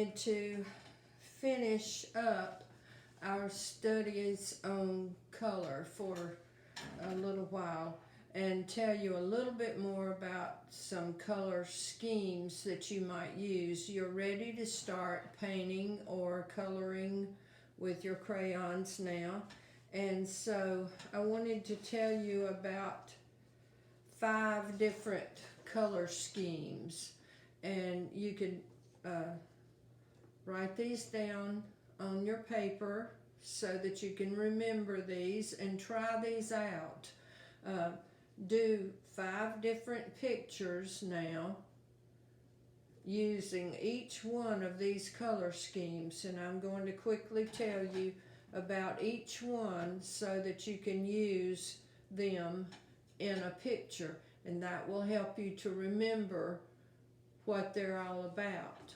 wanted to finish up our studies on color for a little while and tell you a little bit more about some color schemes that you might use. You're ready to start painting or coloring with your crayons now, and so I wanted to tell you about 5 different color schemes, and you can write these down on your paper so that you can remember these and try these out. Do 5 different pictures now using each one of these color schemes, and I'm going to quickly tell you about each one so that you can use them in a picture, and that will help you to remember what they're all about.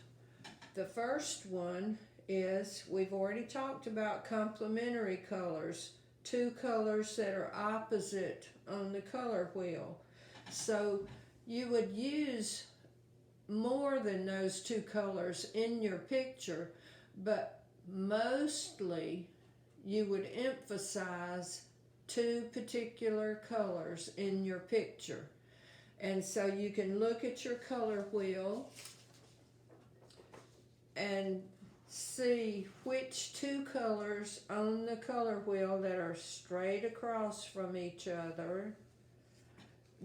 The first one is, we've already talked about complementary colors, 2 colors that are opposite on the color wheel. So you would use more than those 2 colors in your picture, but mostly you would emphasize 2 particular colors in your picture. And so you can look at your color wheel and see which 2 colors on the color wheel that are straight across from each other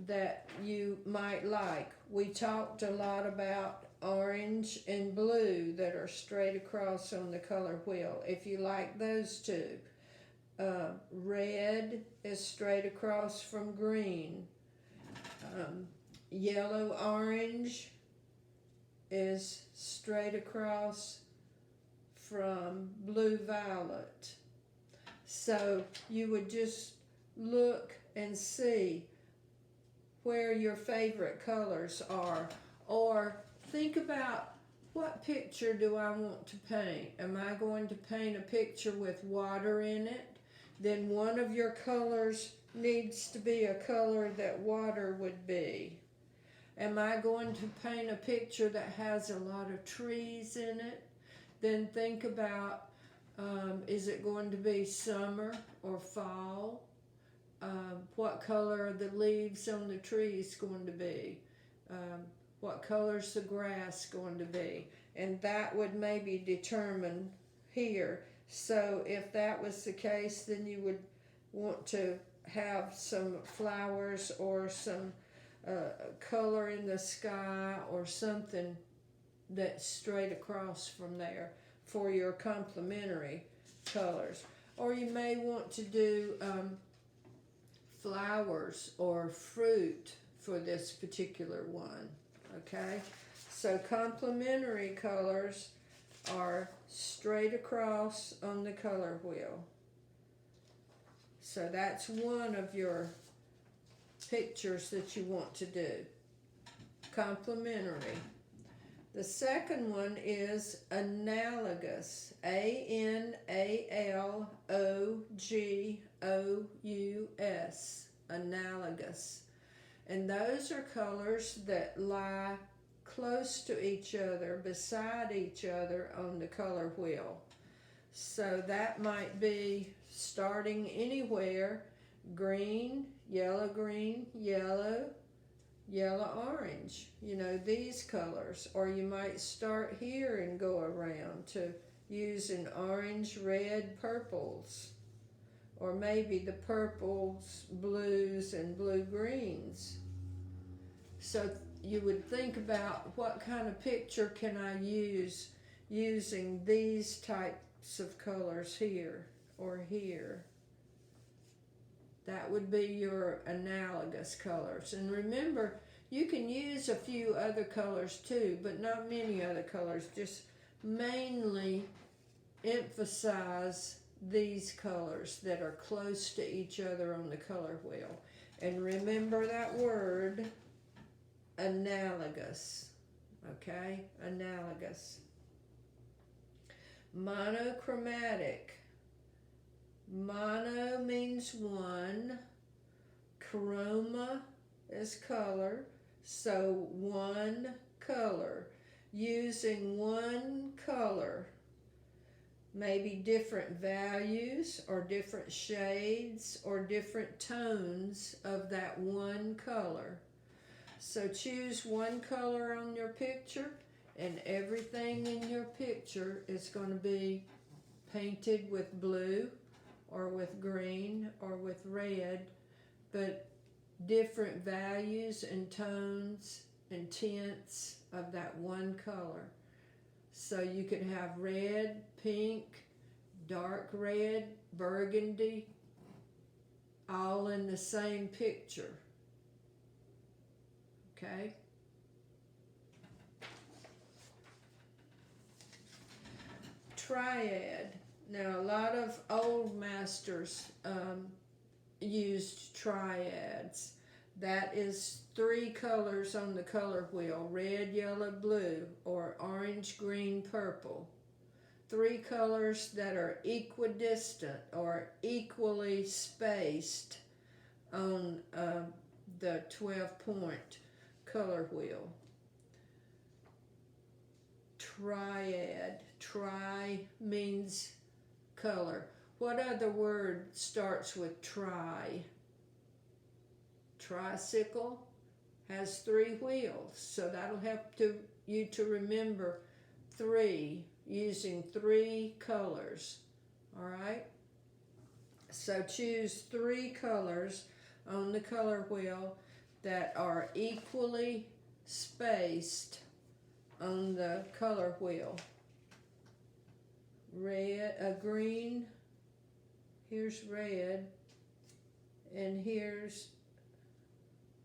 that you might like. We talked a lot about orange and blue that are straight across on the color wheel. If you like those 2, red is straight across from green. Yellow orange is straight across from blue violet. So you would just look and see where your favorite colors are, or think about, what picture do I want to paint? Am I going to paint a picture with water in it? Then one of your colors needs to be a color that water would be. Am I going to paint a picture that has a lot of trees in it? Then think about, is it going to be summer or fall? What color are the leaves on the trees going to be? What color is the grass going to be? And that would maybe determine here. So if that was the case, then you would want to have some flowers or some color in the sky or something that's straight across from there for your complementary colors. Or you may want to do flowers or fruit for this particular one, okay? So complementary colors are straight across on the color wheel. So that's one of your pictures that you want to do, complementary. The second one is analogous, A-N-A-L-O-G-O-U-S, analogous. And those are colors that lie close to each other, beside each other on the color wheel. So that might be starting anywhere, green, yellow, orange, you know, these colors. Or you might start here and go around to using orange, red, purples. Or maybe the purples, blues, and blue-greens. So you would think about, what kind of picture can I use using these types of colors here or here? That would be your analogous colors. And remember, you can use a few other colors too, but not many other colors. Just mainly emphasize these colors that are close to each other on the color wheel. And remember that word, analogous. Okay? Analogous. Monochromatic. Mono means one. Chroma is color. So one color. using one color, maybe different values or different shades or different tones of that one color. So choose one color on your picture, and everything in your picture is going to be painted with blue or with green or with red, but different values and tones and tints of that one color. So you could have red, pink, dark red, burgundy, all in the same picture. Okay? Triad. Now, a lot of old masters used triads. That is 3 colors on the color wheel: red, yellow, blue, or orange, green, purple. 3 colors that are equidistant or equally spaced on the 12-point color wheel. Triad. Tri means color. What other word starts with tri? Tricycle has 3 wheels, so that'll help you to remember 3, using 3 colors. All right? So choose 3 colors on the color wheel that are equally spaced on the color wheel. Red, green, here's red, and here's,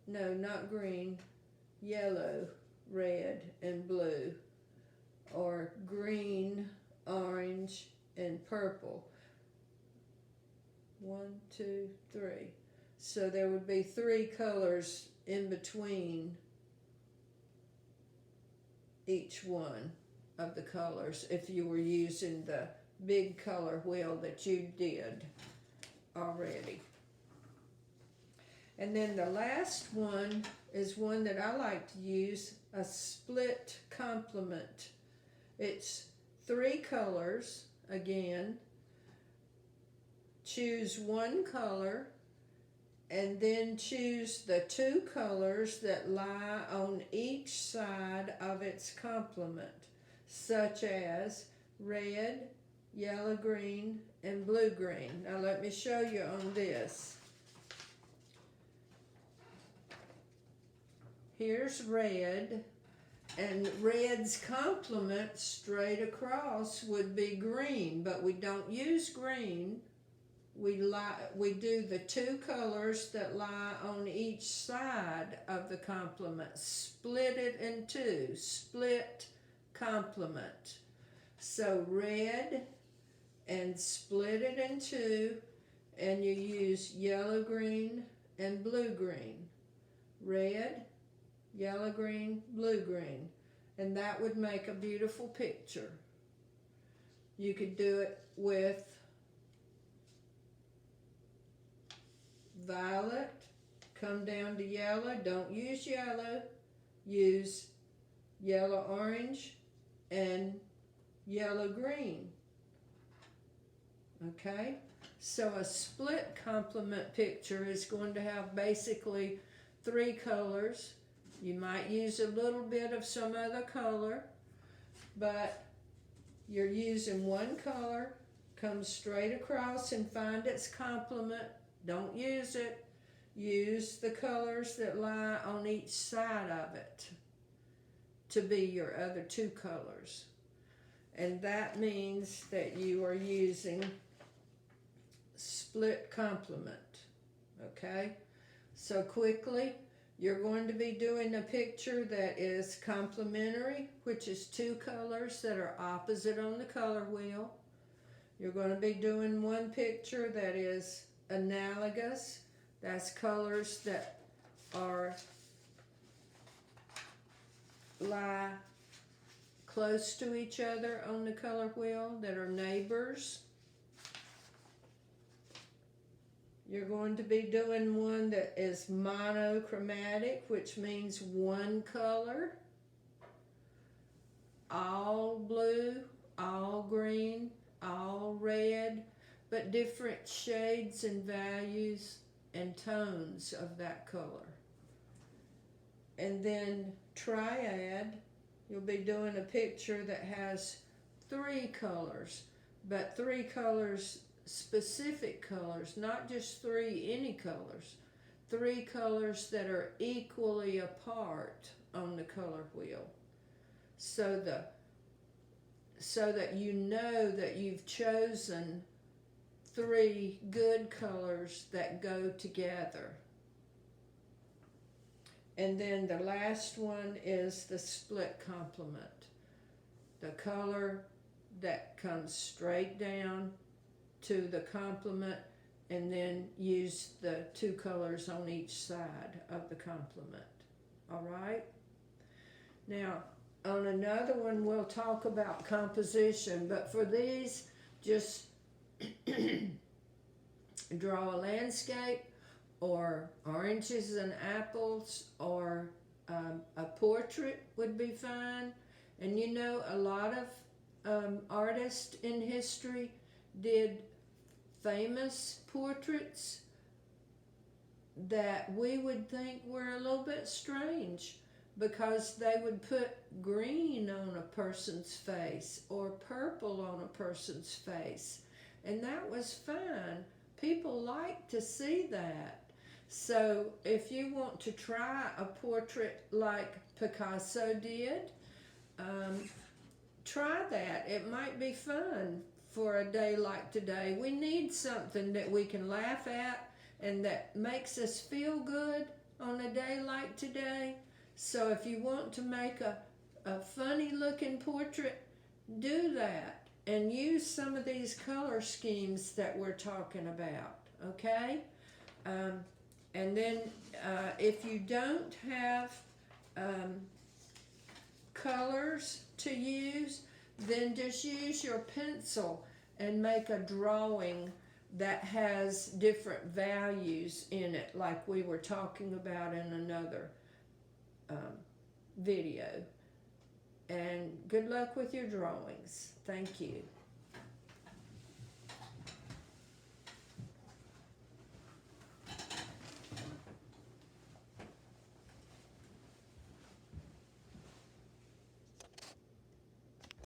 no, not green, yellow, red, and blue, or green, orange, and purple. 1, 2, 3. So there would be 3 colors in between each one of the colors if you were using the big color wheel that you did already. And then the last one is one that I like to use, a split complement. It's 3 colors again. Choose one color and then choose the 2 colors that lie on each side of its complement, such as red, yellow, green, and blue, green. Now let me show you on this. Here's red, and red's complement straight across would be green, but we don't use green. We do the 2 colors that lie on each side of the complement. Split it in 2. Split complement. So red, and split it in 2, and you use yellow, green, and blue, green. Red, yellow, green, blue, green. And that would make a beautiful picture. You could do it with violet, come down to yellow. Don't use yellow. Use yellow orange and yellow green. Okay? So a split complement picture is going to have basically 3 colors. You might use a little bit of some other color, but you're using one color, come straight across and find its complement. Don't use it. Use the colors that lie on each side of it to be your other 2 colors. And that means that you are using split complement. Okay? So quickly, you're going to be doing a picture that is complementary, which is 2 colors that are opposite on the color wheel. You're going to be doing one picture that is analogous. That's colors that lie close to each other on the color wheel, that are neighbors. You're going to be doing one that is monochromatic, which means one color. all blue, all green, all red, but different shades and values and tones of that color. And then Triad, you'll be doing a picture that has 3 colors, but 3 colors, specific colors, not just 3 any colors. 3 colors that are equally apart on the color wheel. So that you know that you've chosen 3 good colors that go together. And then the last one is the split complement. The color that comes straight down to the complement, and then use the 2 colors on each side of the complement. All right? Now, on another one, we'll talk about composition, but for these, just draw a landscape, or oranges and apples, or a portrait would be fine. And you know, a lot of artists in history did famous portraits that we would think were a little bit strange, because they would put green on a person's face or purple on a person's face, and that was fine. People like to see that. So if you want to try a portrait like Picasso did, try that. It might be fun for a day like today. We need something that we can laugh at and that makes us feel good on a day like today. So if you want to make a funny looking portrait, do that and use some of these color schemes that we're talking about, okay? And then if you don't have colors to use, then just use your pencil and make a drawing that has different values in it, like we were talking about in another video. And good luck with your drawings. Thank you.